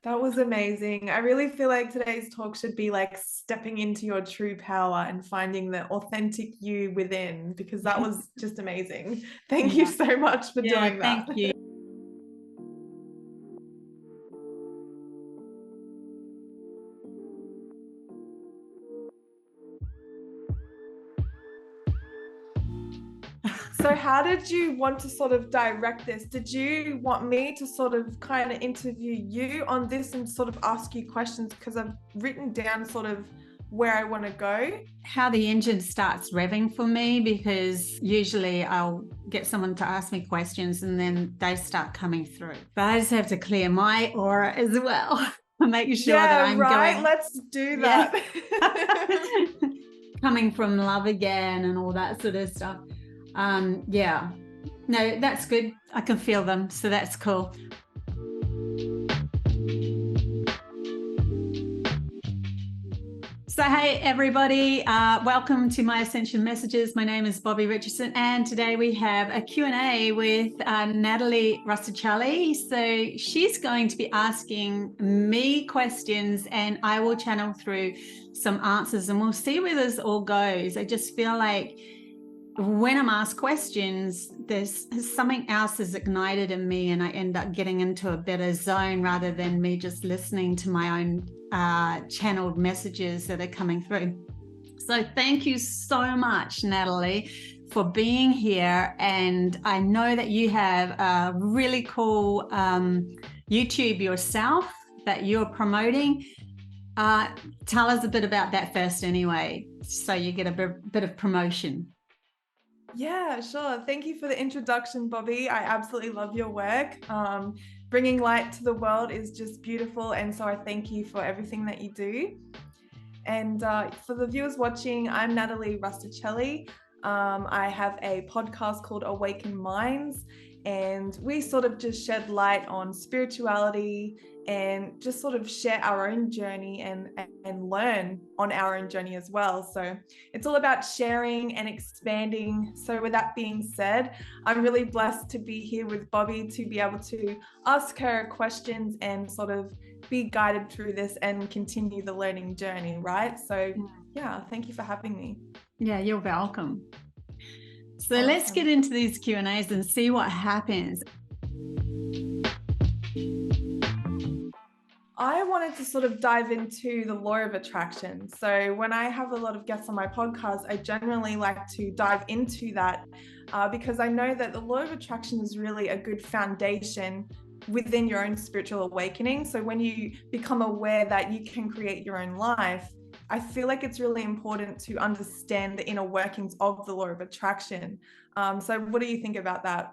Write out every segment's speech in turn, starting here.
That was amazing. I really feel like today's talk should be like stepping into your true power and finding the authentic you within, because that was just amazing. Thank you Yeah. so much for Yeah, doing that. thank you. So how did you want to sort of direct this? Did you want me to sort of kind of interview you on this and sort of ask you questions? Because I've written down sort of where I want to go. How the engine starts revving for me, because usually I'll get someone to ask me questions and then they start coming through. But I just have to clear my aura as well. Make sure that I'm going. Let's do that. Coming from love again and all that sort of stuff. Yeah. No, that's good. I can feel them. So that's cool. So hey everybody, welcome to my Ascension Messages. My name is Bobbie Richardson, and today we have a Q&A with Natalie Rustichelli. So she's going to be asking me questions and I will channel through some answers and we'll see where this all goes. I just feel like when I'm asked questions, there's something else is ignited in me and I end up getting into a better zone rather than me just listening to my own channeled messages that are coming through. So thank you so much, Natalie, for being here. And I know that you have a really cool YouTube yourself that you're promoting. Tell us a bit about that first anyway, so you get a bit of promotion. Yeah, sure. Thank you for the introduction, Bobbie. I absolutely love your work. Bringing light to the world is just beautiful. And so I thank you for everything that you do. And for the viewers watching, I'm Natalie Rustichelli. I have a podcast called Awaken Minds, and we sort of just shed light on spirituality and just sort of share our own journey and learn on our own journey as well. So it's all about sharing and expanding. So with that being said, I'm really blessed to be here with Bobbie to be able to ask her questions and sort of be guided through this and continue the learning journey, right? So yeah, thank you for having me. Yeah, you're welcome. So Awesome. Let's get into these Q&As and see what happens. I wanted to sort of dive into the law of attraction. So when I have a lot of guests on my podcast, I generally like to dive into that because I know that the law of attraction is really a good foundation within your own spiritual awakening. So when you become aware that you can create your own life, I feel like it's really important to understand the inner workings of the law of attraction. So what do you think about that?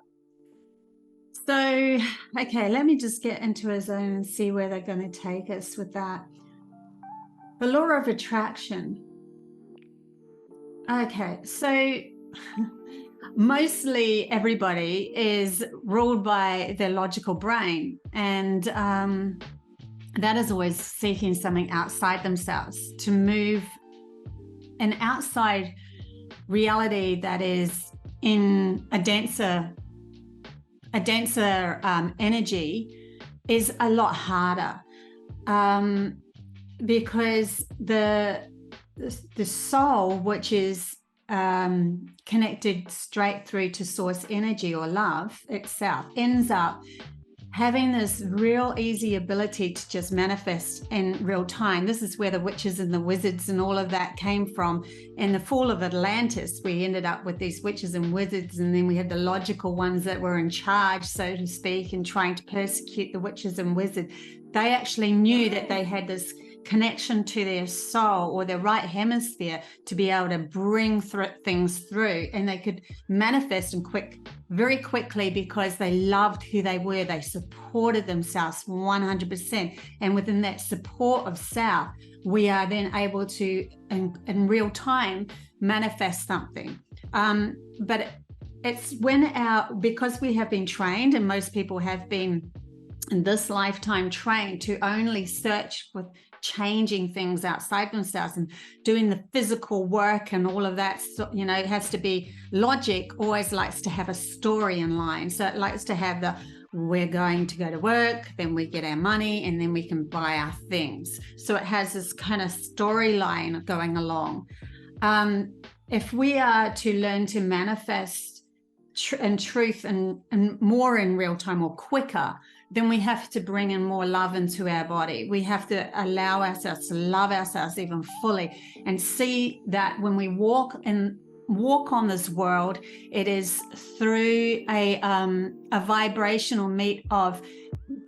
So, okay, let me just get into a zone and see where they're going to take us with that. The law of attraction. Okay, so mostly everybody is ruled by their logical brain, and that is always seeking something outside themselves to move an outside reality that is in a denser energy is a lot harder because the soul, which is connected straight through to source energy or love itself, ends up having this real easy ability to just manifest in real time. This is where the witches and the wizards and all of that came from. In the fall of Atlantis, we ended up with these witches and wizards, and then we had the logical ones that were in charge, so to speak, and trying to persecute the witches and wizards. They actually knew that they had this connection to their soul or their right hemisphere to be able to bring things through, and they could manifest very quickly because they loved who they were. They supported themselves 100%, and within that support of self, we are then able to in real time manifest something. But it's when because we have been trained, and most people have been in this lifetime trained to only search with changing things outside themselves and doing the physical work and all of that, you know, it has to be logic, always likes to have a story in line. So it likes to have the, we're going to go to work, then we get our money, and then we can buy our things. So it has this kind of storyline going along. If we are to learn to manifest in truth and more in real time or quicker, then we have to bring in more love into our body. We have to allow ourselves to love ourselves even fully and see that when we walk on this world, it is through a vibrational meet of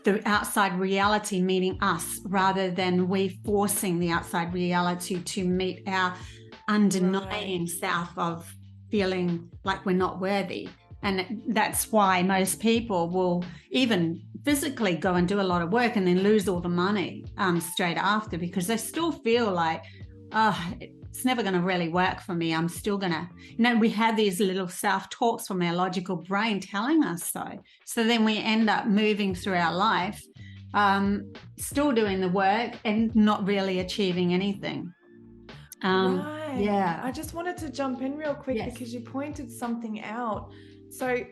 the outside reality meeting us, rather than we forcing the outside reality to meet our undenying self of feeling like we're not worthy. And that's why most people will even physically go and do a lot of work and then lose all the money straight after, because they still feel like, oh, it's never going to really work for me. I'm still going to, you know, we have these little self-talks from our logical brain telling us so. So then we end up moving through our life, still doing the work and not really achieving anything. Right. Yeah. I just wanted to jump in real quick because you pointed something out. So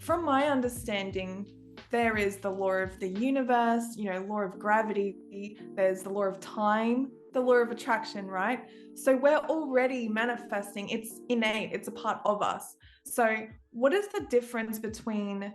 from my understanding, there is the law of the universe, you know, law of gravity, there's the law of time, the law of attraction, right? So we're already manifesting, it's innate, it's a part of us. So what is the difference between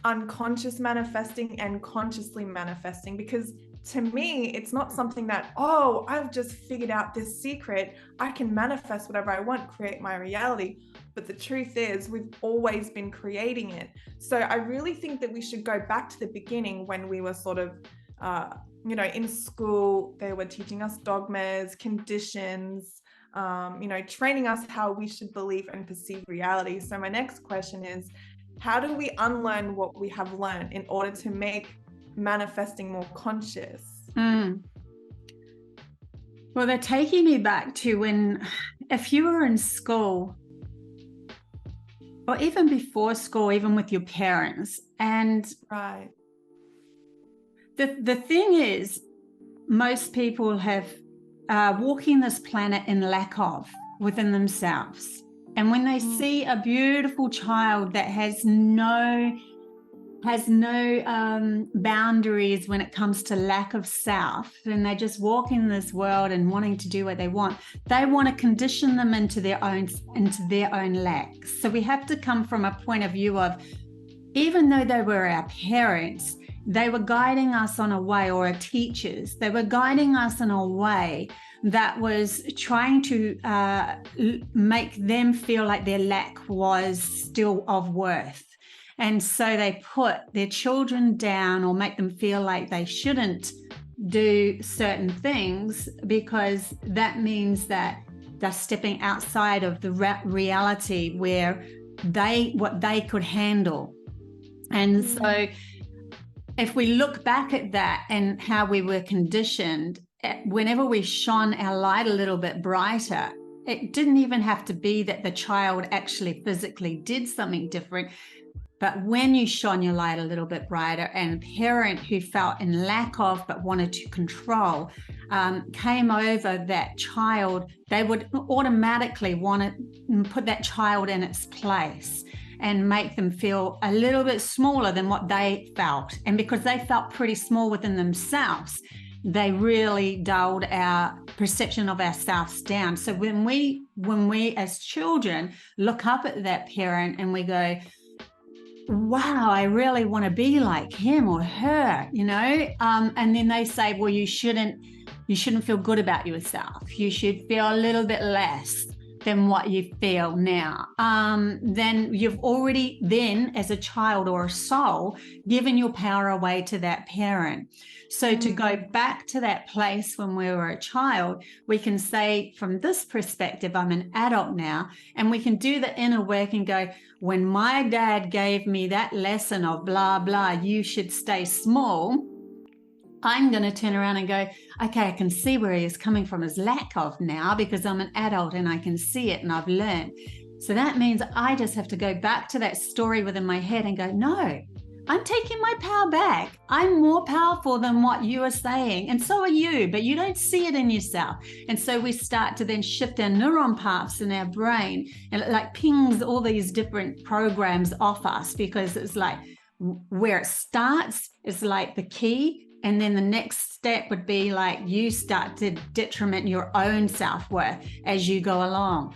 unconscious manifesting and consciously manifesting? Because to me, it's not something that, oh, I've just figured out this secret, I can manifest whatever I want, create my reality. But the truth is, we've always been creating it. So I really think that we should go back to the beginning when we were sort of, you know, in school. They were teaching us dogmas, conditions, you know, training us how we should believe and perceive reality. So my next question is, how do we unlearn what we have learned in order to make manifesting more conscious? Well, they're taking me back to when, if you were in school, or even before school, even with your parents, and right, the thing is, most people have walking this planet in lack of within themselves. And when they see a beautiful child that has no boundaries when it comes to lack of self, and they just walk in this world and wanting to do what they want, they want to condition them into their own lack. So we have to come from a point of view of, even though they were our parents, they were guiding us on a way, or our teachers, they were guiding us in a way that was trying to make them feel like their lack was still of worth. And so they put their children down, or make them feel like they shouldn't do certain things, because that means that they're stepping outside of the reality where what they could handle. And so if we look back at that and how we were conditioned, whenever we shone our light a little bit brighter, it didn't even have to be that the child actually physically did something different. But when you shone your light a little bit brighter, and a parent who felt in lack of but wanted to control came over that child, they would automatically want to put that child in its place and make them feel a little bit smaller than what they felt. And because they felt pretty small within themselves, they really dulled our perception of ourselves down. So when we as children look up at that parent and we go, wow, I really want to be like him or her, you know, and then they say, well, you shouldn't feel good about yourself. You should feel a little bit less than what you feel now. Then you've already as a child or a soul, given your power away to that parent. So to go back to that place when we were a child, we can say from this perspective, I'm an adult now, and we can do the inner work and go, when my dad gave me that lesson of blah, blah, you should stay small, I'm going to turn around and go, okay, I can see where he is coming from his lack of now, because I'm an adult and I can see it and I've learned. So that means I just have to go back to that story within my head and go, no, I'm taking my power back. I'm more powerful than what you are saying. And so are you, but you don't see it in yourself. And so we start to then shift our neuron paths in our brain, and it like pings all these different programs off us, because it's like where it starts is like the key. And then the next step would be like you start to detriment your own self-worth as you go along.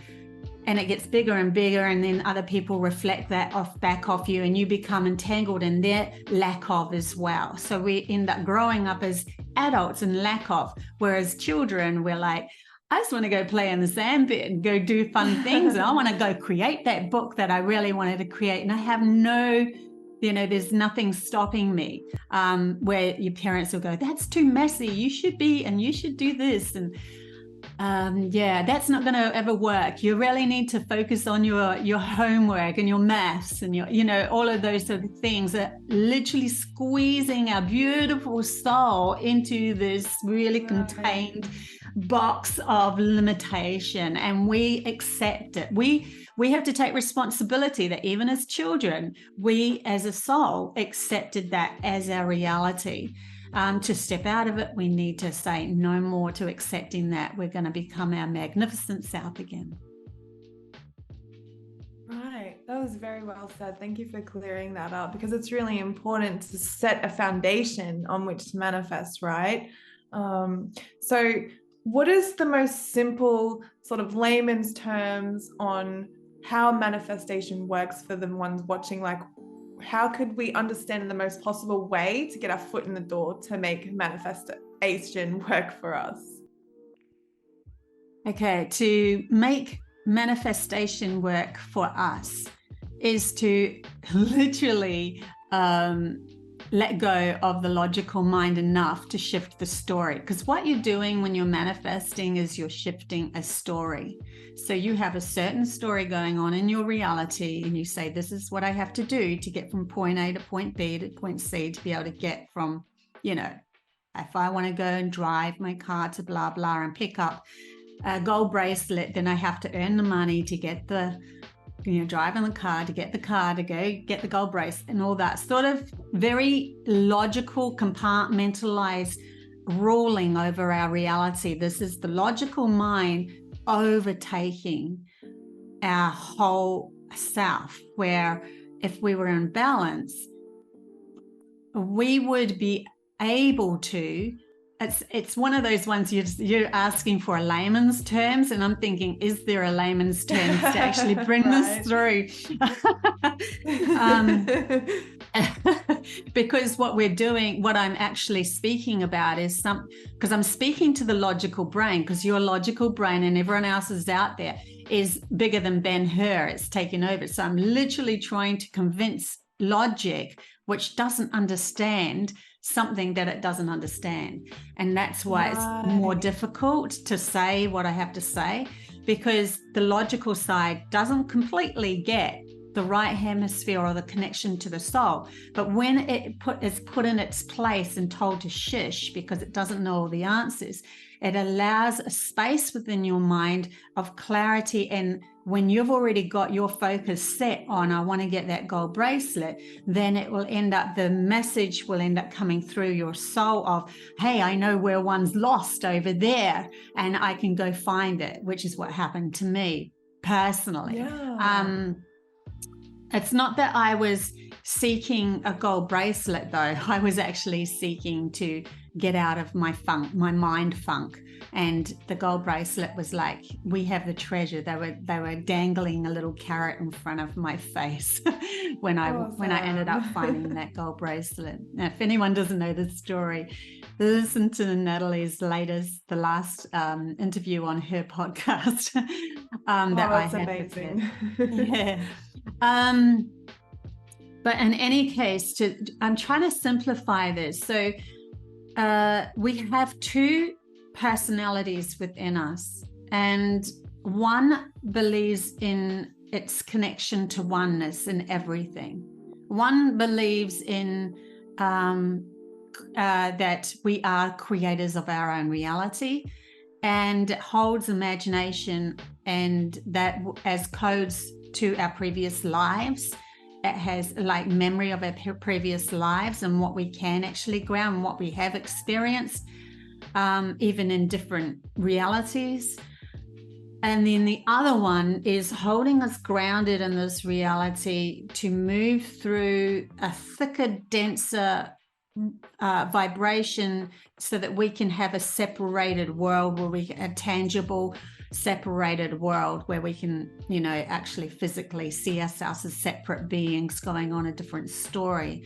And it gets bigger and bigger, and then other people reflect that back off you, and you become entangled in their lack of as well. So we end up growing up as adults in lack of, whereas children, we're like, I just want to go play in the sandpit and go do fun things. And I want to go create that book that I really wanted to create. And I have no, there's nothing stopping me, where your parents will go, that's too messy. You should be, and you should do this. And that's not going to ever work. You really need to focus on your homework and your maths and your, all of those sort of things that literally squeezing our beautiful soul into this really contained box of limitation, and we accept it. We have to take responsibility that even as children, we as a soul accepted that as our reality. To step out of it, we need to say no more to accepting that. We're going to become our magnificent self again. Right. That was very well said. Thank you for clearing that up, because it's really important to set a foundation on which to manifest, right? So what is the most simple sort of layman's terms on how manifestation works for the ones watching? Like, how could we understand the most possible way to get our foot in the door to make manifestation work for us? Okay, to make manifestation work for us is to literally let go of the logical mind enough to shift the story. Because what you're doing when you're manifesting is you're shifting a story. So you have a certain story going on in your reality, and you say, this is what I have to do to get from point A to point B to point C to be able to get from, if I want to go and drive my car to blah, blah, and pick up a gold bracelet, then I have to earn the money to get the drive in the car, to get the car, to go get the gold bracelet, and all that sort of very logical, compartmentalized ruling over our reality. This is the logical mind overtaking our whole self, where if we were in balance, we would be able to, it's one of those ones you're asking for a layman's terms, and I'm thinking, is there a layman's terms to actually bring this through? Because what we're doing, what I'm actually speaking about is because I'm speaking to the logical brain, because your logical brain and everyone else's out there is bigger than Ben-Hur. It's taken over. So I'm literally trying to convince logic, which doesn't understand something that it doesn't understand. And that's why it's more difficult to say what I have to say, because the logical side doesn't completely get the right hemisphere or the connection to the soul. But when it is put in its place and told to shush because it doesn't know all the answers, it allows a space within your mind of clarity. And when you've already got your focus set on, I want to get that gold bracelet, then it will end up, the message will end up coming through your soul of, hey, I know where one's lost over there and I can go find it, which is what happened to me personally. Yeah. It's not that I was seeking a gold bracelet, though. I was actually seeking to get out of my mind funk. And the gold bracelet was like, we have the treasure. They were dangling a little carrot in front of my face when I ended up finding that gold bracelet. Now, if anyone doesn't know the story, listen to Natalie's the last interview on her podcast. That's amazing. Yeah. But in any case, I'm trying to simplify this. So we have two personalities within us, and one believes in its connection to oneness in everything. One believes in that we are creators of our own reality, and holds imagination and that as codes to our previous lives, it has like memory of our previous lives and what we can actually ground, what we have experienced, even in different realities. And then the other one is holding us grounded in this reality to move through a thicker, denser vibration so that we can have a separated world a tangible, separated world where we can, actually physically see ourselves as separate beings going on a different story.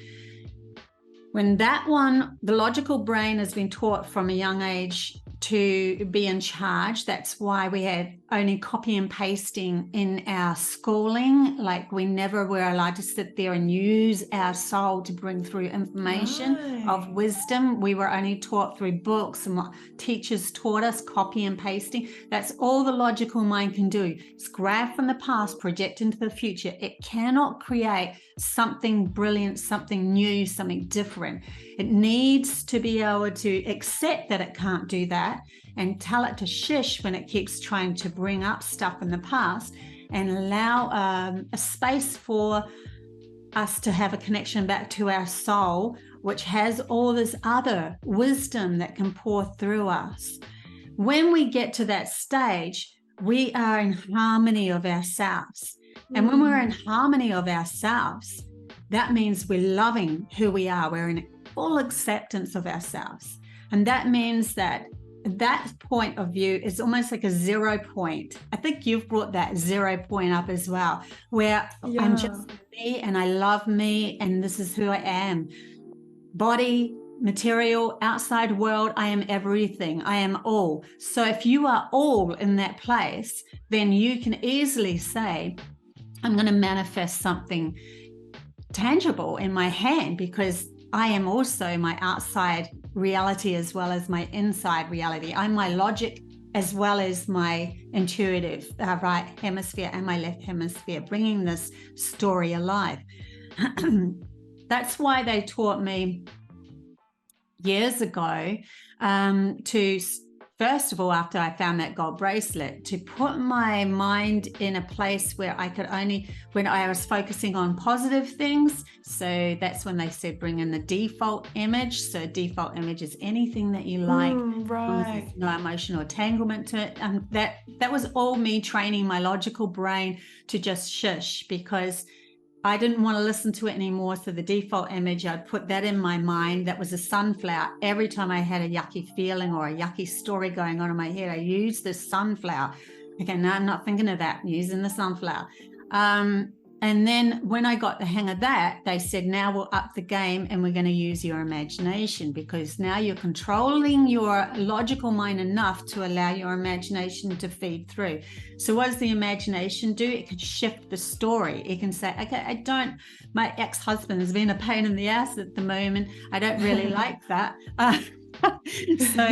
When that one, the logical brain has been taught from a young age to be in charge. That's why we had only copy and pasting in our schooling. Like we never were allowed to sit there and use our soul to bring through information of wisdom. We were only taught through books and what teachers taught us, copy and pasting. That's all the logical mind can do. It's grab from the past, project into the future. It cannot create something brilliant, something new, something different. It needs to be able to accept that it can't do that and tell it to shush when it keeps trying to bring up stuff in the past, and allow a space for us to have a connection back to our soul, which has all this other wisdom that can pour through us. When we get to that stage, we are in harmony of ourselves. And when we're in harmony of ourselves, that means we're loving who we are. We're in full acceptance of ourselves. And that means that point of view is almost like a 0 point. I think you've brought that 0 point up as well, where I'm just me and I love me and this is who I am. Body, material, outside world, I am everything. I am all. So if you are all in that place, then you can easily say, I'm going to manifest something tangible in my hand, because I am also my outside reality as well as my inside reality. I'm my logic as well as my intuitive right hemisphere and my left hemisphere, bringing this story alive. That's why they taught me years ago to, first of all, after I found that gold bracelet, to put my mind in a place where I could only, when I was focusing on positive things. So that's when they said bring in the default image. So default image is anything that you like, right? No emotional entanglement to it. That was all me training my logical brain to just shush, because I didn't want to listen to it anymore. So the default image, I'd put that in my mind. That was a sunflower. Every time I had a yucky feeling or a yucky story going on in my head, I used this sunflower. Okay, now I'm not thinking of that. I'm using the sunflower. And then when I got the hang of that, they said, now we'll up the game and we're going to use your imagination, because now you're controlling your logical mind enough to allow your imagination to feed through. So what does the imagination do? It can shift the story. It can say, okay, my ex-husband has been a pain in the ass at the moment. I don't really like that. So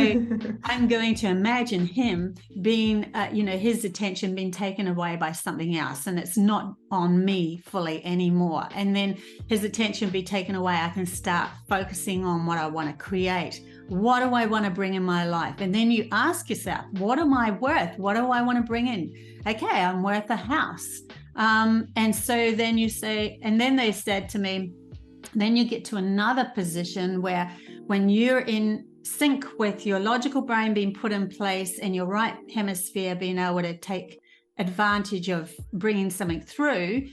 I'm going to imagine him being, his attention being taken away by something else, and it's not on me fully anymore. And then his attention be taken away. I can start focusing on what I want to create. What do I want to bring in my life? And then you ask yourself, what am I worth? What do I want to bring in? Okay, I'm worth a house. And so then you say, and then they said to me, then you get to another position where when you're in sync with your logical brain being put in place and your right hemisphere being able to take advantage of bringing something through,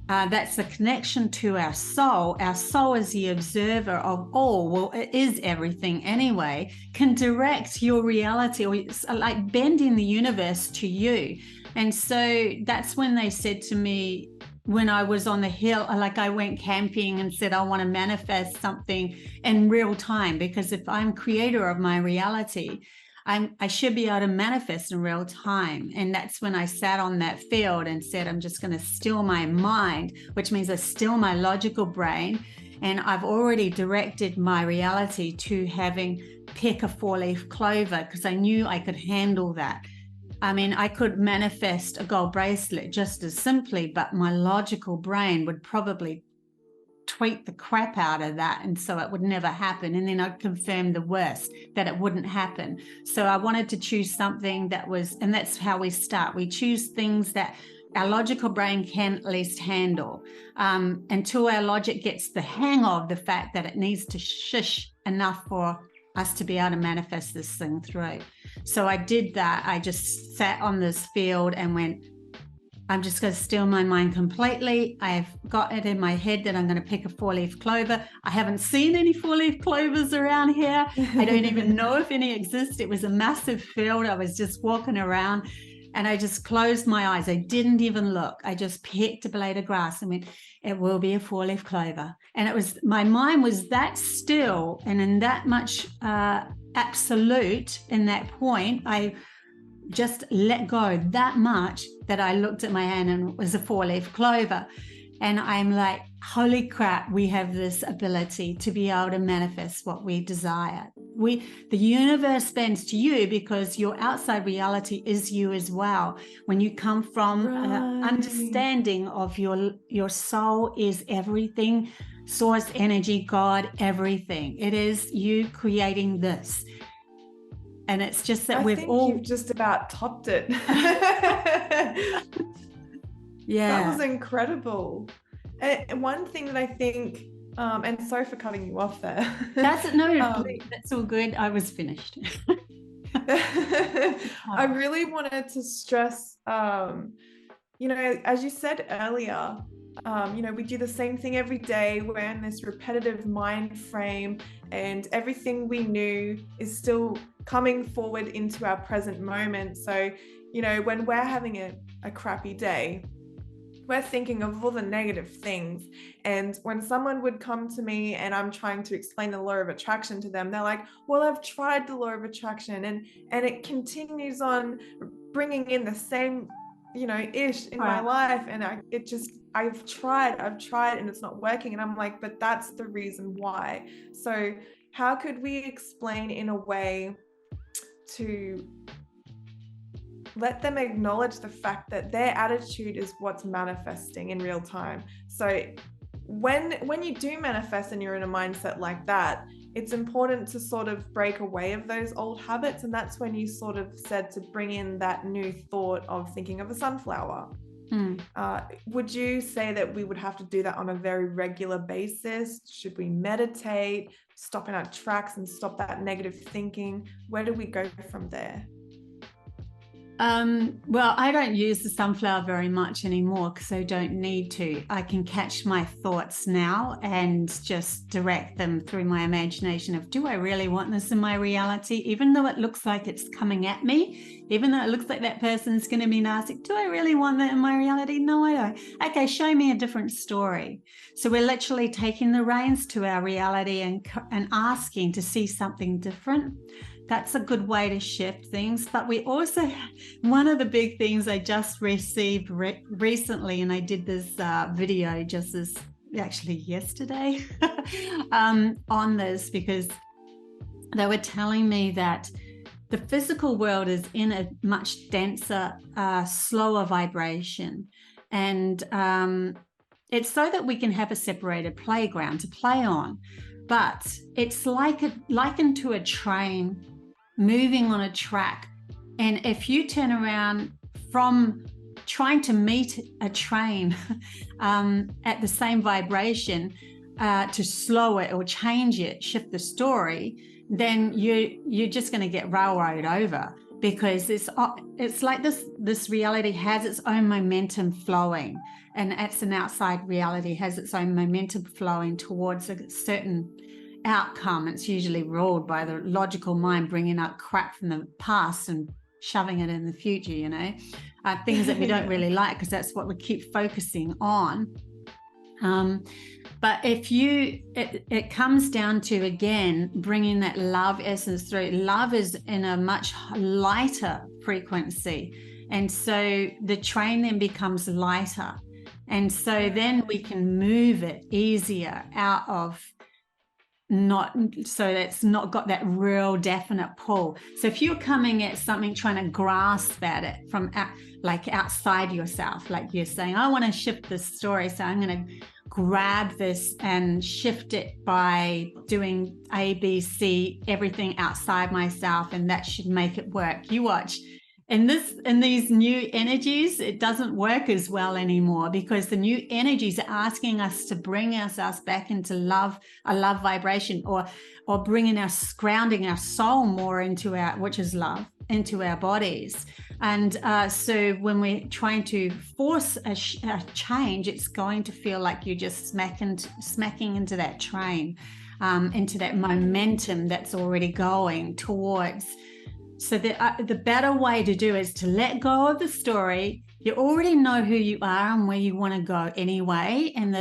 that's the connection to our soul. Our soul is the observer of all. Well, it is everything anyway, can direct your reality, or it's like bending the universe to you. And so that's when they said to me, when I was on the hill, like I went camping and said, I want to manifest something in real time, because if I'm creator of my reality, I should be able to manifest in real time. And that's when I sat on that field and said, I'm just going to still my mind, which means I still my logical brain. And I've already directed my reality to having pick a 4-leaf clover, because I knew I could handle that. I mean, I could manifest a gold bracelet just as simply, but my logical brain would probably tweak the crap out of that. And so it would never happen. And then I'd confirm the worst, that it wouldn't happen. So I wanted to choose something that was, and that's how we start. We choose things that our logical brain can at least handle, until our logic gets the hang of the fact that it needs to shush enough for us to be able to manifest this thing through. So I did that. I just sat on this field and went, I'm just going to still my mind completely. I've got it in my head that I'm going to pick a 4-leaf clover. I haven't seen any 4-leaf clovers around here. I don't even know if any exist. It was a massive field. I was just walking around and I just closed my eyes. I didn't even look. I just picked a blade of grass and went, it will be a 4-leaf clover. And it was, my mind was that still and in that much absolute in that point. I just let go that much that I looked at my hand and it was a 4-leaf clover. And I'm like, holy crap, we have this ability to be able to manifest what we desire. The universe bends to you because your outside reality is you as well. When you come from understanding of your soul is everything, source energy, God, everything. It is you creating this. And it's just that you've just about topped it. Yeah. That was incredible. And one thing that I think, and sorry for cutting you off there. That's all good. I was finished. I really wanted to stress, as you said earlier, we do the same thing every day. We're in this repetitive mind frame and everything we knew is still coming forward into our present moment. So, when we're having a crappy day, we're thinking of all the negative things. And when someone would come to me and I'm trying to explain the law of attraction to them, they're like, well, I've tried the law of attraction and it continues on bringing in the same, ish in my life. And I've tried and it's not working. And I'm like, but that's the reason why. So how could we explain in a way to let them acknowledge the fact that their attitude is what's manifesting in real time? So when you do manifest and you're in a mindset like that, it's important to sort of break away of those old habits. And that's when you sort of said to bring in that new thought of thinking of a sunflower. Would you say that we would have to do that on a very regular basis? Should we meditate, stop in our tracks and stop that negative thinking? Where do we go from there? Well, I don't use the sunflower very much anymore because I don't need to. I can catch my thoughts now and just direct them through my imagination of, do I really want this in my reality? Even though it looks like it's coming at me, even though it looks like that person's going to be nasty, do I really want that in my reality? No, I don't. Okay, show me a different story. So we're literally taking the reins to our reality and asking to see something different. That's a good way to shift things. But we also, one of the big things I just received recently, and I did this video actually yesterday on this, because they were telling me that the physical world is in a much denser, slower vibration. And it's so that we can have a separated playground to play on. But it's likened to a train moving on a track. And if you turn around from trying to meet a train at the same vibration to slow it or change it, shift the story, then you're just going to get railroaded over, because it's like this reality has its own momentum flowing, and it's an outside reality has its own momentum flowing towards a certain outcome. It's usually ruled by the logical mind bringing up crap from the past and shoving it in the future, things that we don't really like, because that's what we keep focusing on. But if it comes down to, again, bringing that love essence through. Love is in a much lighter frequency, and so the train then becomes lighter, and so then we can move it easier out of that's not got that real definite pull. So if you're coming at something trying to grasp at it from outside yourself, like you're saying, I want to shift this story, so I'm going to grab this and shift it by doing A, B, C, everything outside myself, and that should make it work. You watch, in these new energies, it doesn't work as well anymore, because the new energies are asking us to bring ourselves back into love, a love vibration, or bringing grounding our soul more into which is love, into our bodies. And so when we're trying to force a change, it's going to feel like you're just smacking into that train, into that momentum that's already going towards. So the better way to do is to let go of the story. You already know who you are and where you want to go anyway, and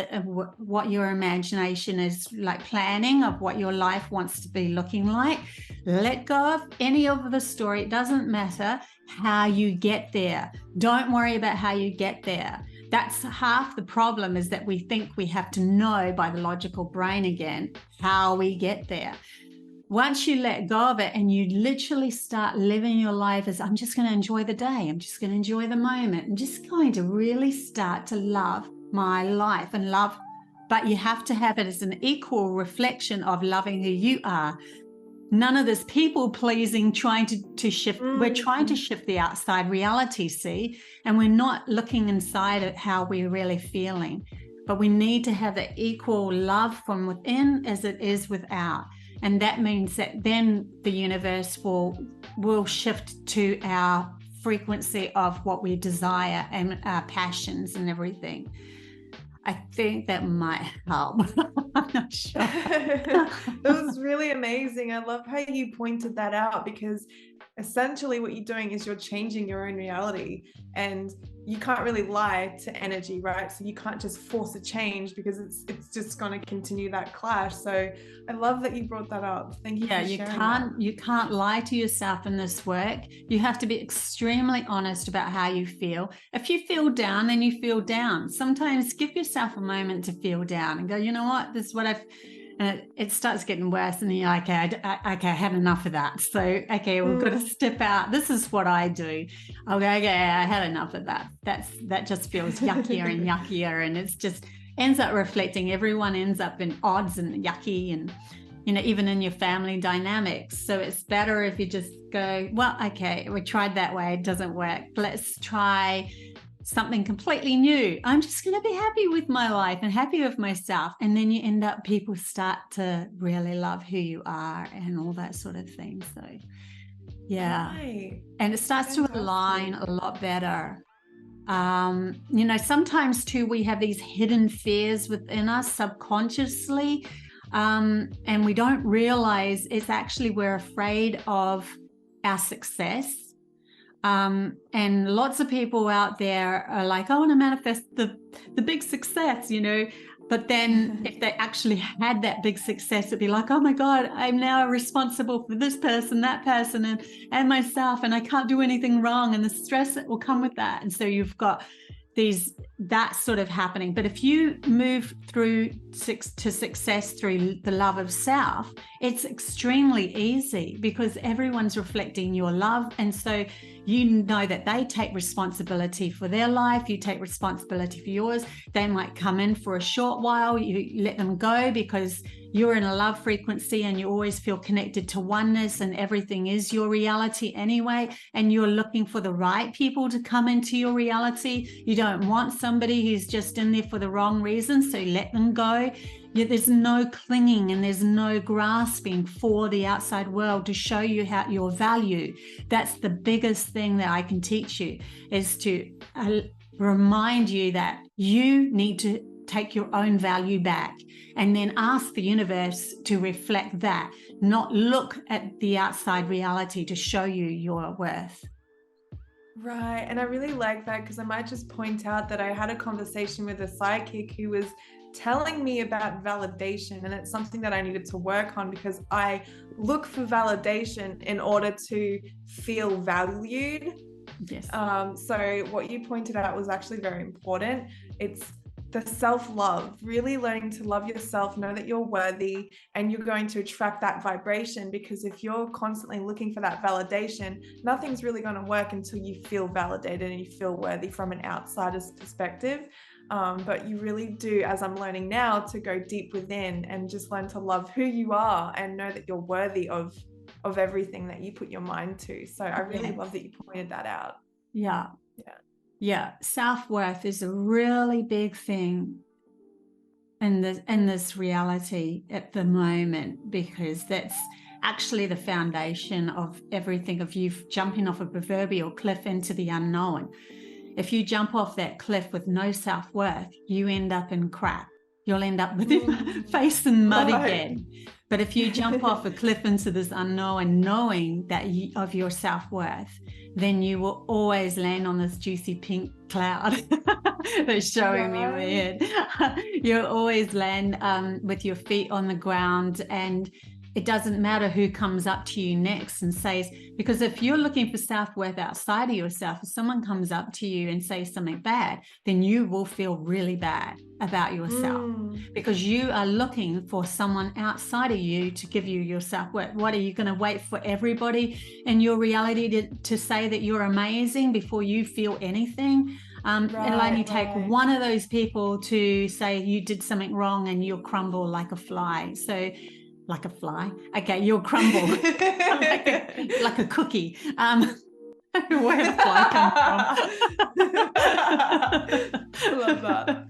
what your imagination is like planning of what your life wants to be looking like. Let go of any of the story. It doesn't matter how you get there. Don't worry about how you get there. That's half the problem, is that we think we have to know by the logical brain again how we get there. Once you let go of it and you literally start living your life as, I'm just going to enjoy the day, I'm just going to enjoy the moment, I'm just going to really start to love my life and love, but you have to have it as an equal reflection of loving who you are. None of this people pleasing, trying to shift. We're trying to shift the outside reality, see, and we're not looking inside at how we're really feeling. But we need to have the equal love from within as it is without. And that means that then the universe will shift to our frequency of what we desire and our passions and everything. I think that might help. I'm not sure. That was really amazing. I love how you pointed that out, because essentially what you're doing is you're changing your own reality, and you can't really lie to energy, right? So you can't just force a change, because it's just going to continue that clash. So I love that you brought that up. Thank you. Yeah, you can't lie to yourself in this work. You have to be extremely honest about how you feel. If you feel down, then you feel down. Sometimes give yourself a moment to feel down and go, you know what, this is what it starts getting worse, and you're like, okay, I had enough of that. So, okay, we've got to step out. This is what I do. I'll go, okay, I had enough of that. That just feels yuckier and yuckier, and it's just ends up reflecting. Everyone ends up in odds and yucky, and even in your family dynamics. So it's better if you just go, well, okay, we tried that way, it doesn't work. Let's try something completely new. I'm just going to be happy with my life and happy with myself. And then you end up, people start to really love who you are and all that sort of thing. So yeah. Right. And it starts to align a lot better. Sometimes too, we have these hidden fears within us subconsciously. And we don't realize it's actually we're afraid of our success. And lots of people out there are like, I want to manifest the big success, but then if they actually had that big success, it'd be like, oh my God, I'm now responsible for this person, that person, and myself, and I can't do anything wrong, and the stress that will come with that. And so you've got that's sort of happening. But if you move through to success through the love of self, it's extremely easy, because everyone's reflecting your love. And so you know that they take responsibility for their life, you take responsibility for yours. They might come in for a short while, you let them go, because you're in a love frequency and you always feel connected to oneness, and everything is your reality anyway, and you're looking for the right people to come into your reality. You don't want somebody who's just in there for the wrong reasons, so let them go. There's no clinging and there's no grasping for the outside world to show you how your value. That's the biggest thing that I can teach you, is to remind you that you need to take your own value back, and then ask the universe to reflect that, not look at the outside reality to show you your worth. Right. And I really like that, because I might just point out that I had a conversation with a psychic who was telling me about validation, and it's something that I needed to work on, because I look for validation in order to feel valued. Yes. So what you pointed out was actually very important. It's the self-love, really learning to love yourself, know that you're worthy, and you're going to attract that vibration. Because if you're constantly looking for that validation, nothing's really going to work until you feel validated and you feel worthy from an outsider's perspective. But you really do, as I'm learning now, to go deep within and just learn to love who you are and know that you're worthy of of everything that you put your mind to. So I really love that you pointed that out. Yeah. Self-worth is a really big thing in this reality at the moment, because that's actually the foundation of everything, of you jumping off a proverbial cliff into the unknown. If you jump off that cliff with no self-worth, you end up in crap. You'll end up with your face in mud again. But if you jump off a cliff into this unknown, knowing that of your self-worth, then you will always land on this juicy pink cloud that's showing me weird. You'll always land with your feet on the ground, and it doesn't matter who comes up to you next and says, because if you're looking for self-worth outside of yourself, if someone comes up to you and says something bad, then you will feel really bad about yourself, because you are looking for someone outside of you to give you your self-worth. What, are you going to wait for everybody in your reality to say that you're amazing before you feel anything? It'll only take one of those people to say you did something wrong and you'll crumble like a fly. So like a fly. Okay, you'll crumble like a cookie. Where did fly come from? Love that.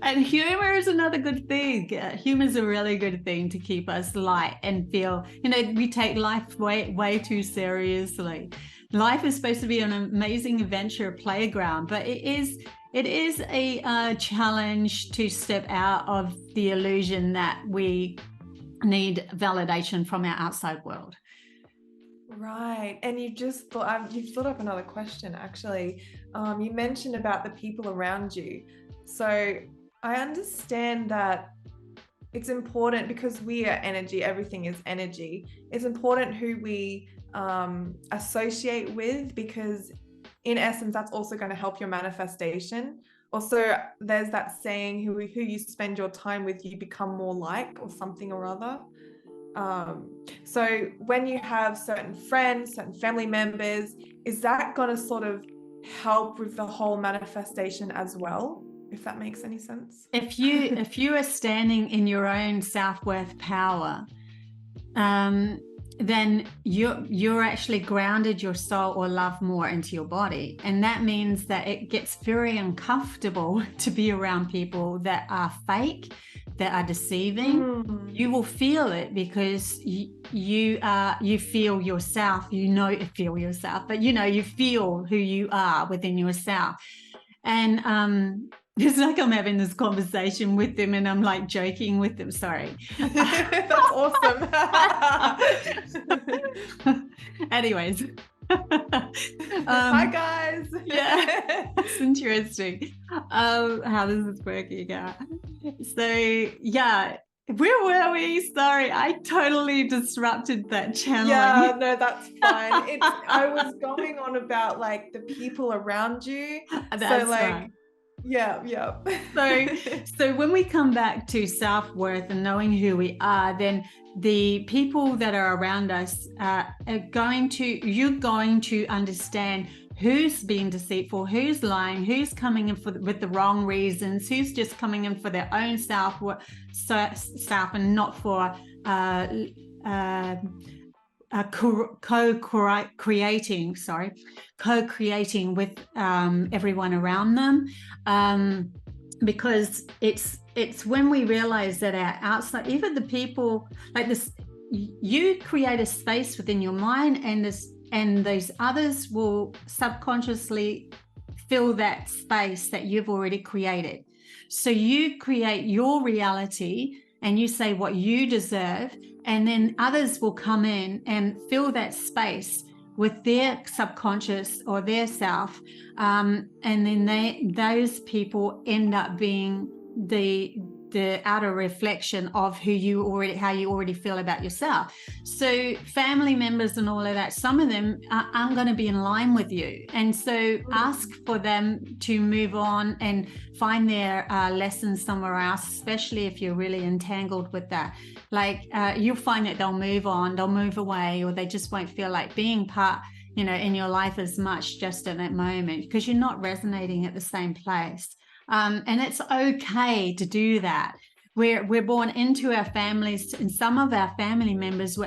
And humor is another good thing. Humor is a really good thing to keep us light and feel, we take life way too seriously. Life is supposed to be an amazing adventure playground, but it is a challenge to step out of the illusion that we need validation from our outside world. Right. And you've thought up another question, actually. You mentioned about the people around you. So I understand that it's important, because we are energy, everything is energy. It's important who we associate with, because in essence, that's also going to help your manifestation. Also, there's that saying, who you spend your time with, you become more like, or something or other. So when you have certain friends, certain family members, is that going to sort of help with the whole manifestation as well, if that makes any sense? If you are standing in your own self-worth power, then you're actually grounded your soul or love more into your body. And that means that it gets very uncomfortable to be around people that are fake, that are deceiving. You will feel it, because you feel yourself, feel yourself, but you feel who you are within yourself. And it's like I'm having this conversation with them and I'm like joking with them. Sorry. That's awesome. Anyways. Hi guys. Yeah, it's interesting how this is working out. So yeah, where were we? Sorry, I totally disrupted that channeling. Yeah, no, that's fine. I was going on about like the people around you. That's so like right. Yeah. So when we come back to self-worth and knowing who we are, then the people that are around us you're going to understand who's being deceitful, who's lying, who's coming in with the wrong reasons, who's just coming in for their own self and not for co-creating with everyone around them, because it's when we realize that our outside, even the people like this, you create a space within your mind, and those others will subconsciously fill that space that you've already created. So you create your reality and you say what you deserve, and then others will come in and fill that space with their subconscious or their self, and then those people end up being the outer reflection of how you already feel about yourself. So family members and all of that, some of them aren't going to be in line with you, and so ask for them to move on and find their lessons somewhere else, especially if you're really entangled with that. Like you'll find that they'll move on, they'll move away, or they just won't feel like being part in your life as much just at that moment, because you're not resonating at the same place. And it's okay to do that. we're born into our families, and some of our family members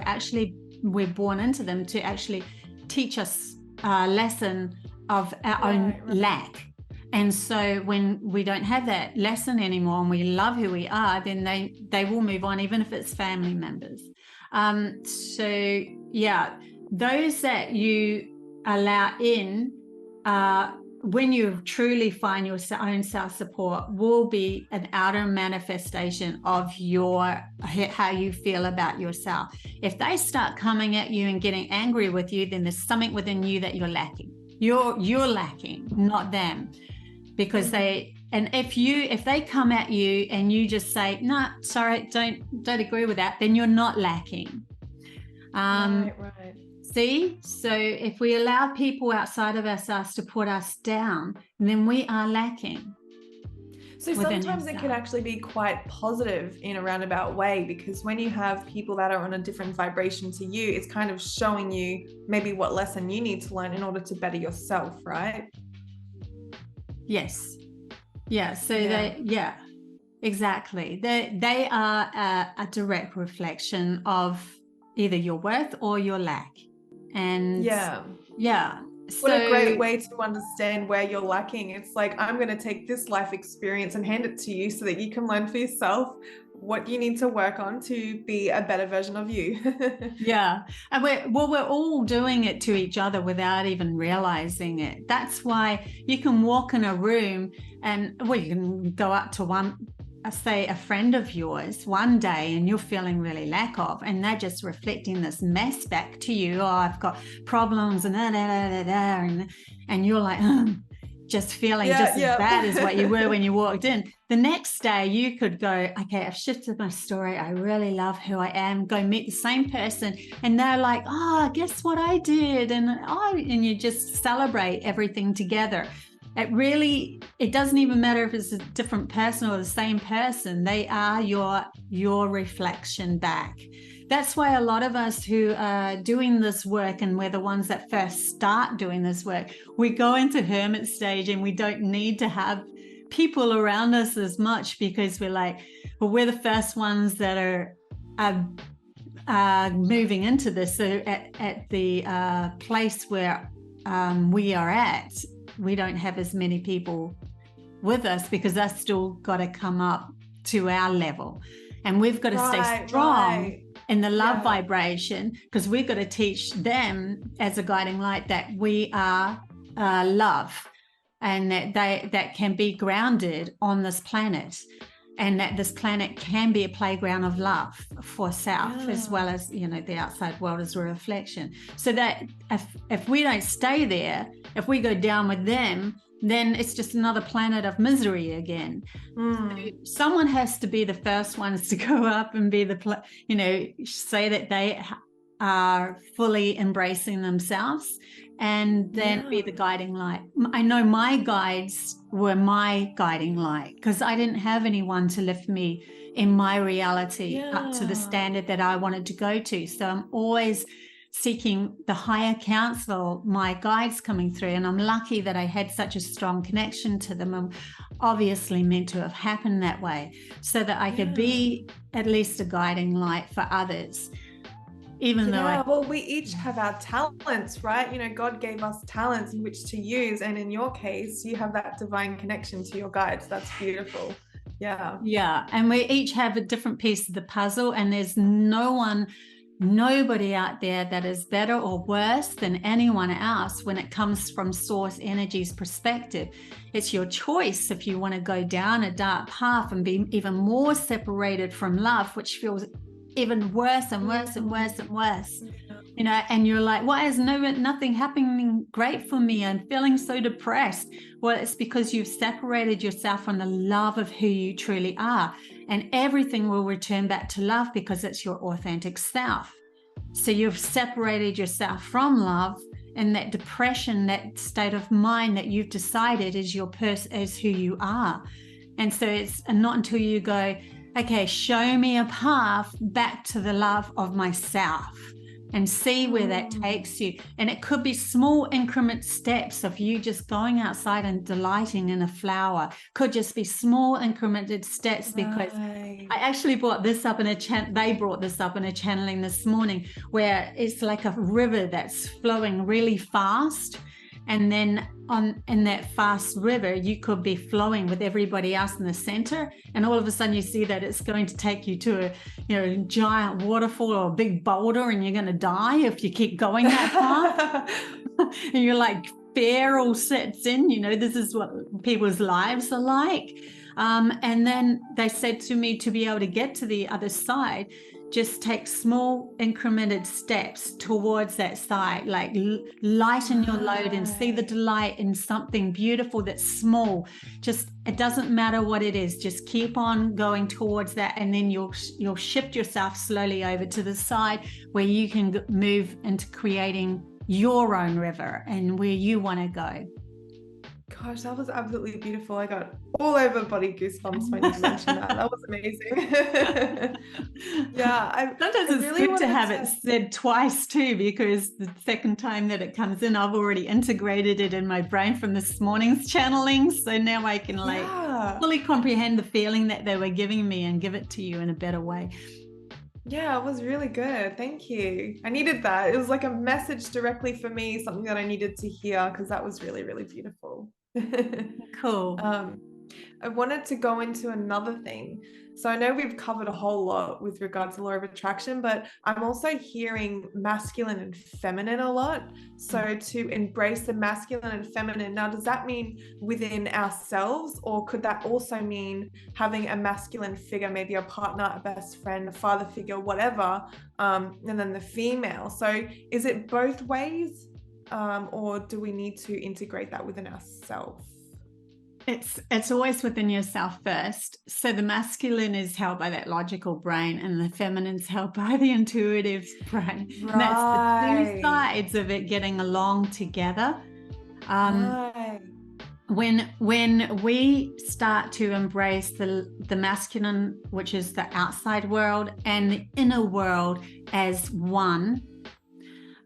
we're born into them to actually teach us a lesson of our own lack. And so when we don't have that lesson anymore and we love who we are, then they will move on, even if it's family members. So yeah, those that you allow in, when you truly find your own self-support, will be an outer manifestation of how you feel about yourself. If they start coming at you and getting angry with you, then there's something within you that you're lacking. You're lacking, not them. Because if they come at you and you just say, no, sorry, don't agree with that, then you're not lacking. Right. See, so if we allow people outside of ourselves to put us down, then we are lacking. So sometimes it can actually be quite positive in a roundabout way, because when you have people that are on a different vibration to you, it's kind of showing you maybe what lesson you need to learn in order to better yourself, right? Yes. Yeah. So exactly. They are a direct reflection of either your worth or your lack. And what a great way to understand where you're lacking. It's like, I'm going to take this life experience and hand it to you so that you can learn for yourself what you need to work on to be a better version of you. Yeah. And we're all doing it to each other without even realizing it. That's why you can walk in a room and you can go up to say a friend of yours one day and you're feeling really lack of, and they're just reflecting this mess back to you. Oh, I've got problems and and you're like, just feeling as bad as what you were when you walked in. The next day you could go, okay, I've shifted my story. I really love who I am. Go meet the same person and they're like, oh, guess what I did? And you just celebrate everything together. It doesn't even matter if it's a different person or the same person. They are your reflection back. That's why a lot of us who are doing this work, and we're the ones that first start doing this work, we go into hermit stage and we don't need to have people around us as much, because we're like, well, we're the first ones that are moving into this. So at the place where we are at, we don't have as many people with us, because that's still got to come up to our level, and we've got to stay strong in the love vibration, because we've got to teach them as a guiding light that we are love, and that can be grounded on this planet, and that this planet can be a playground of love for self, as well as, the outside world is a reflection. So that if we don't stay there, if we go down with them, then it's just another planet of misery again. So someone has to be the first ones to go up and be say that they are fully embracing themselves, and then be the guiding light. I know my guides were my guiding light, because I didn't have anyone to lift me in my reality up to the standard that I wanted to go to. So I'm always seeking the higher counsel, my guides coming through, and I'm lucky that I had such a strong connection to them. I'm obviously meant to have happened that way, so that I could be at least a guiding light for others. Even though we each have our talents, right? God gave us talents in which to use, and in your case, you have that divine connection to your guides. That's beautiful. Yeah, and we each have a different piece of the puzzle, and there's nobody out there that is better or worse than anyone else when it comes from source energy's perspective. It's your choice if you want to go down a dark path and be even more separated from love, which feels even worse and worse and worse and worse. And you're like, why is nothing happening great for me? I'm feeling so depressed. Well, it's because you've separated yourself from the love of who you truly are, and everything will return back to love, because it's your authentic self. So you've separated yourself from love, and that depression, that state of mind that you've decided is is who you are. And so it's not until you go, okay, show me a path back to the love of myself, and see where that takes you. And it could be small increment steps of you just going outside and delighting in a flower. Could just be small incremented steps, because I actually brought this up in they brought this up in a channeling this morning, where it's like a river that's flowing really fast. And then in that fast river, you could be flowing with everybody else in the center, and all of a sudden you see that it's going to take you to a giant waterfall or a big boulder, and you're going to die if you keep going that path. And you're like, fear all sets in. This is what people's lives are like. And then they said to me, to be able to get to the other side, just take small incremented steps towards that side, like lighten your load and see the delight in something beautiful that's small. Just, it doesn't matter what it is, just keep on going towards that, and then you'll shift yourself slowly over to the side where you can move into creating your own river and where you want to go. Gosh, that was absolutely beautiful. I got all over body goosebumps when you mentioned that. That was amazing. Yeah. Sometimes it's really good to have it said twice too, because the second time that it comes in, I've already integrated it in my brain from this morning's channeling. So now I can fully comprehend the feeling that they were giving me and give it to you in a better way. Yeah, it was really good. Thank you. I needed that. It was like a message directly for me, something that I needed to hear, because that was really, really beautiful. Cool. I wanted to go into another thing. So I know we've covered a whole lot with regards to law of attraction, but I'm also hearing masculine and feminine a lot. So to embrace the masculine and feminine. Now, does that mean within ourselves, or could that also mean having a masculine figure, maybe a partner, a best friend, a father figure, whatever, and then the female? So is it both ways? Or do we need to integrate that within ourselves? It's always within yourself first. So the masculine is held by that logical brain, and the feminine's held by the intuitive brain. Right. And that's the two sides of it getting along together. When we start to embrace the masculine, which is the outside world, and the inner world as one,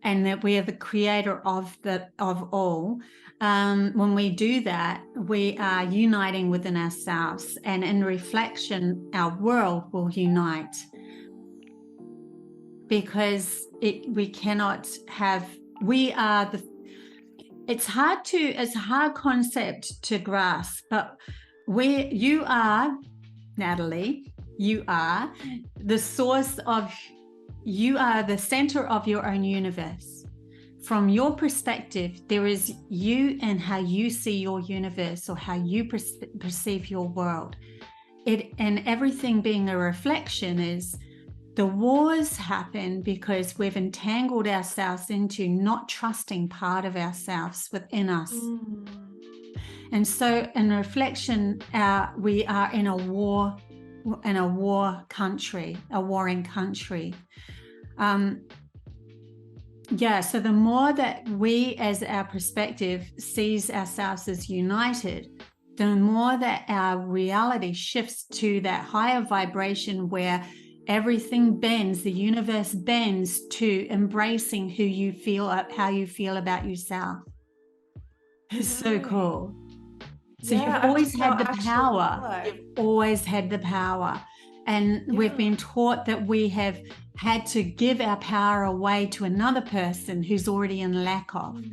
and that we are the creator of all. When we do that, we are uniting within ourselves, and in reflection, our world will unite. Because it's a hard concept to grasp, but you are, Natalie, you are the source of, you are the center of your own universe. From your perspective, there is you and how you see your universe, or how you perceive your world. And everything being a reflection is, the wars happen because we've entangled ourselves into not trusting part of ourselves within us. And so in reflection, we are in a warring country. So the more that we, as our perspective, sees ourselves as united, the more that our reality shifts to that higher vibration where everything bends, the universe bends to embracing who you feel, how you feel about yourself. It's so cool. So you've always had the power. You've always had the power. And we've been taught that we have had to give our power away to another person who's already in lack of.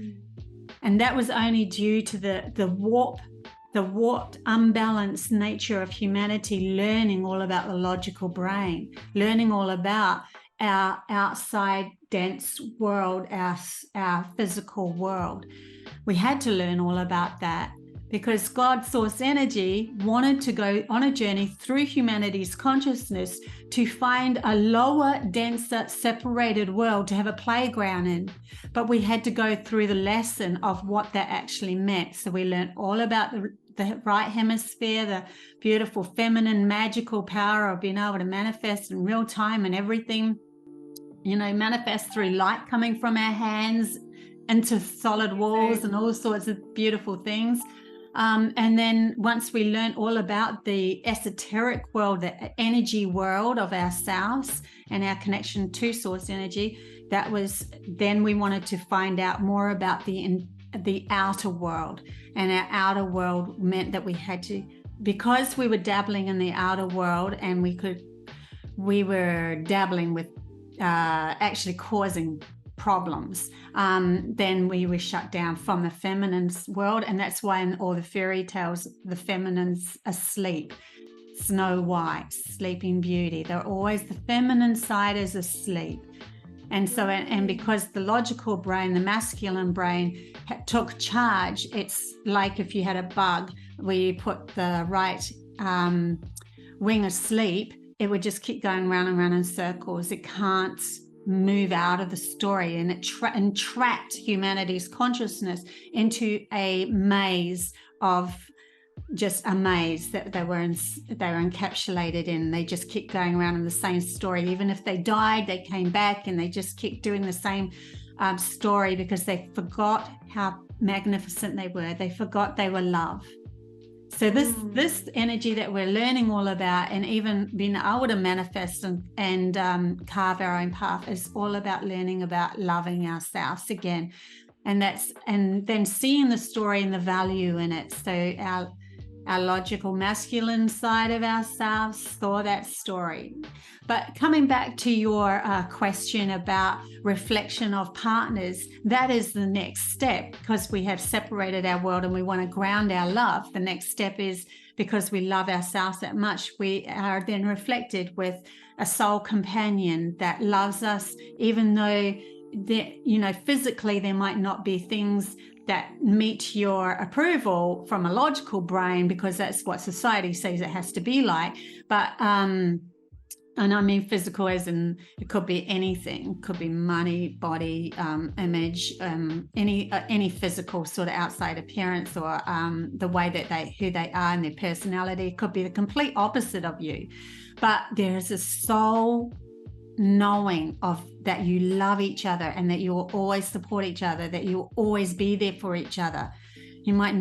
And that was only due to the warped, unbalanced nature of humanity, learning all about the logical brain, learning all about our outside dense world, our physical world. We had to learn all about that, because God, source energy, wanted to go on a journey through humanity's consciousness to find a lower, denser, separated world to have a playground in. But we had to go through the lesson of what that actually meant. So we learned all about the right hemisphere, the beautiful feminine magical power of being able to manifest in real time and everything, manifest through light coming from our hands into solid walls and all sorts of beautiful things. And then once we learned all about the esoteric world, the energy world of ourselves and our connection to source energy, then we wanted to find out more about the outer world. And our outer world meant that we had to, because we were dabbling in the outer world, and we were dabbling with actually causing problems, then we were shut down from the feminine world. And that's why in all the fairy tales, the feminine's asleep. Snow White, Sleeping Beauty, they're always, the feminine side is asleep. And so, and because the logical brain, the masculine brain took charge, it's like if you had a bug where you put the right wing asleep, it would just keep going round and round in circles. It can't move out of the story, and it entrapped humanity's consciousness into a maze of just a maze that they were encapsulated in. They just keep going around in the same story. Even if they died, they came back, and they just keep doing the same story, because they forgot how magnificent they were. They forgot they were love. So this energy that we're learning all about, and even being able to manifest and carve our own path, is all about learning about loving ourselves again. And then seeing the story and the value in it. So our logical masculine side of ourselves saw that story. But coming back to your question about reflection of partners, that is the next step, because we have separated our world and we want to ground our love. The next step is, because we love ourselves that much, we are then reflected with a soul companion that loves us, even though physically there might not be things that meet your approval from a logical brain, because that's what society says it has to be like. But and I mean physical as in, it could be anything. It could be money, body, image, any physical sort of outside appearance, or the way that who they are and their personality. It could be the complete opposite of you. But there is a soul knowing of that you love each other, and that you will always support each other, that you will always be there for each other. You might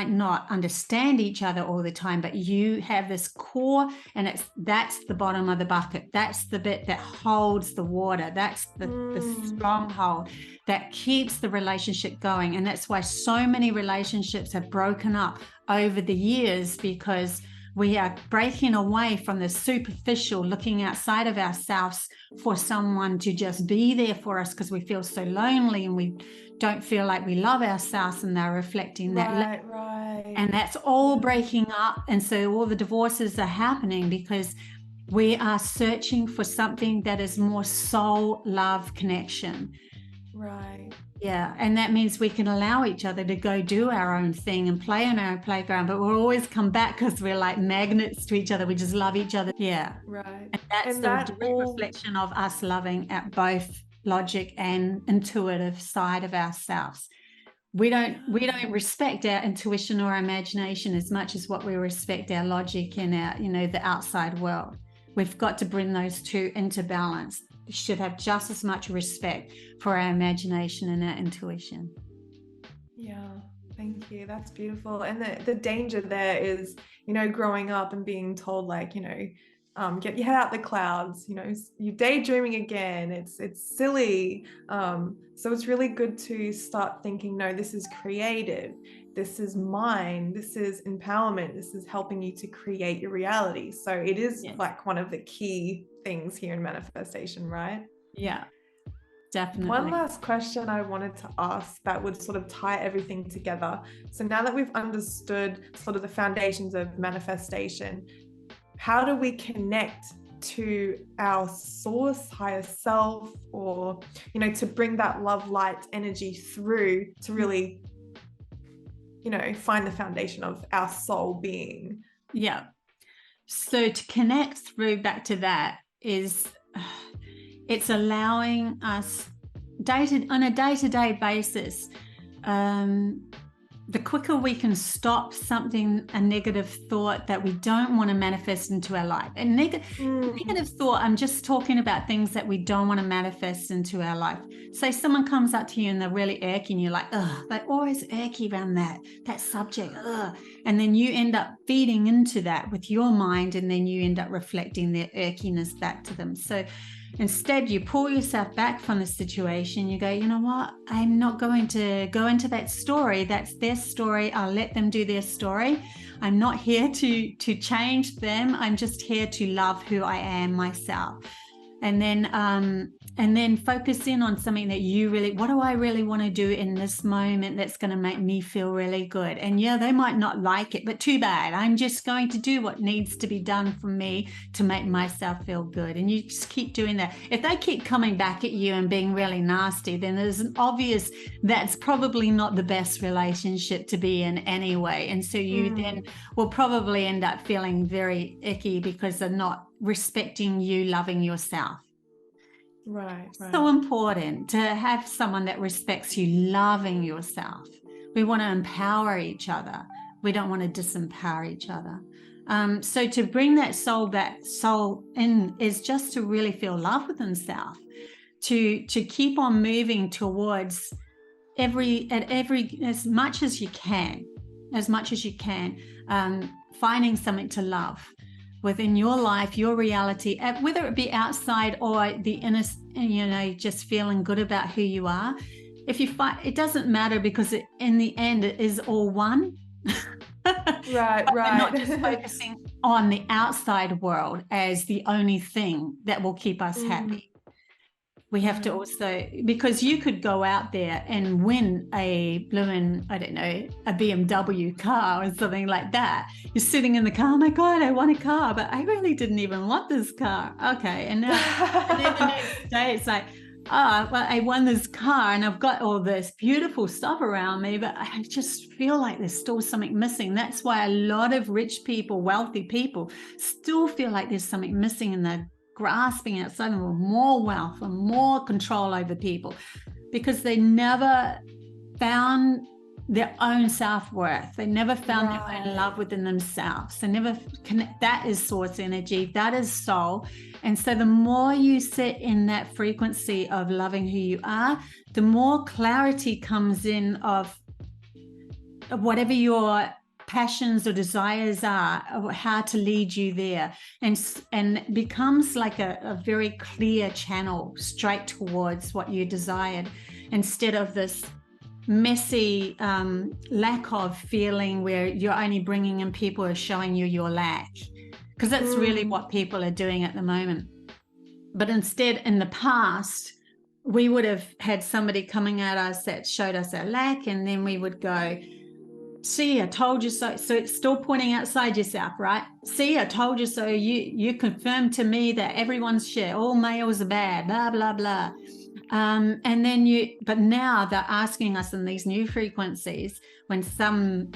not understand each other all the time, but you have this core, and that's the bottom of the bucket. That's the bit that holds the water. That's the stronghold that keeps the relationship going. And that's why so many relationships have broken up over the years, because we are breaking away from the superficial, looking outside of ourselves for someone to just be there for us, because we feel so lonely and we don't feel like we love ourselves, and they're reflecting that. Right. And that's all breaking up. And so all the divorces are happening because we are searching for something that is more soul love connection. Right. Yeah, and that means we can allow each other to go do our own thing and play on our own playground, but we'll always come back because we're like magnets to each other. We just love each other. Yeah. Right. And that's the direct reflection of us loving at both logic and intuitive side of ourselves. We don't respect our intuition or our imagination as much as what we respect our logic and our, the outside world. We've got to bring those two into balance. We should have just as much respect for our imagination and our intuition. Yeah, thank you. That's beautiful. And the danger there is, growing up and being told get your head out the clouds, you're daydreaming again. It's silly. So it's really good to start thinking, no, this is creative. This is mine. This is empowerment. This is helping you to create your reality. So it is like one of the key things here in manifestation, right? Yeah, definitely. One last question I wanted to ask that would sort of tie everything together. So now that we've understood sort of the foundations of manifestation, how do we connect to our source, higher self, or, to bring that love, light energy through to really, find the foundation of our soul being? Yeah. So to connect through back to that is, it's allowing us on a day-to-day basis, the quicker we can stop a negative thought that we don't want to manifest into our life. And negative thought, I'm just talking about things that we don't want to manifest into our life. Say someone comes up to you and they're really irky, and you're like, they're always irky around that subject. And then you end up feeding into that with your mind, and then you end up reflecting their irkiness back to them. So Instead, you pull yourself back from the situation. You go, you know what? I'm not going to go into that story. That's their story. I'll let them do their story. I'm not here to change them. I'm just here to love who I am myself. And then focus in on something that you really, what do I really want to do in this moment that's going to make me feel really good? And yeah, they might not like it, but too bad. I'm just going to do what needs to be done for me to make myself feel good. And you just keep doing that. If they keep coming back at you and being really nasty, then there's an obvious, that's probably not the best relationship to be in anyway. And so you then will probably end up feeling very icky because they're not respecting you, loving yourself. Right. So important to have someone that respects you, loving yourself. We want to empower each other. We don't want to disempower each other. So to bring that soul in is just to really feel love with themselves, to keep on moving towards as much as you can, finding something to love within your life, your reality, whether it be outside or the inner, just feeling good about who you are. If you find, it doesn't matter, because in the end, it is all one. Right. We're not just focusing on the outside world as the only thing that will keep us happy. We have to also, because you could go out there and win a blooming, I don't know, a BMW car or something like that. You're sitting in the car, oh my God, I want a car, but I really didn't even want this car. Okay. And then the next day it's like, well, I won this car and I've got all this beautiful stuff around me, but I just feel like there's still something missing. That's why a lot of rich people, wealthy people, still feel like there's something missing, and they're grasping at something with more wealth and more control over people, because they never found their own self-worth. They never found their own love within themselves. They never connect. That is source energy. That is soul. And so the more you sit in that frequency of loving who you are, the more clarity comes in of whatever your passions or desires are, of how to lead you there, and becomes like a very clear channel straight towards what you desired, instead of this messy lack of feeling where you're only bringing in people who are showing you your lack, because that's really what people are doing at the moment. But instead, in the past, we would have had somebody coming at us that showed us our lack, and then we would go, see, I told you so. So it's still pointing outside yourself, right? See, I told you so. You confirmed to me that everyone's shit, all males are bad, blah, blah, blah. And then but now they're asking us in these new frequencies, when some,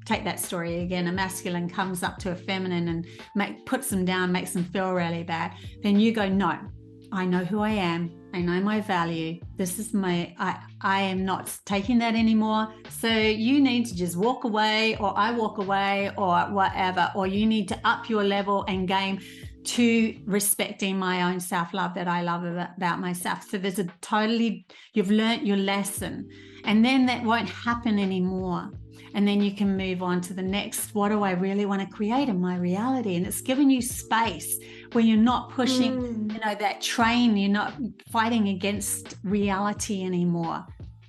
take that story again, a masculine comes up to a feminine and puts them down, makes them feel really bad. Then you go, no, I know who I am. I know my value. This is I am not taking that anymore. So you need to just walk away, or I walk away, or whatever, or you need to up your level and game to respecting my own self-love that I love about myself. So there's you've learnt your lesson, and then that won't happen anymore. And then you can move on to the next, what do I really want to create in my reality? And it's giving you space where you're not pushing, that train, you're not fighting against reality anymore.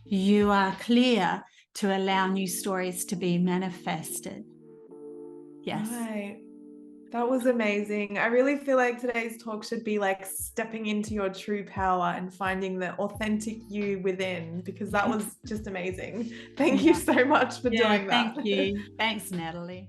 You are clear to allow new stories to be manifested. Yes. Right. That was amazing. I really feel like today's talk should be like stepping into your true power and finding the authentic you within, because that was just amazing. Thank you so much for doing that. Thank you. Thanks, Natalie.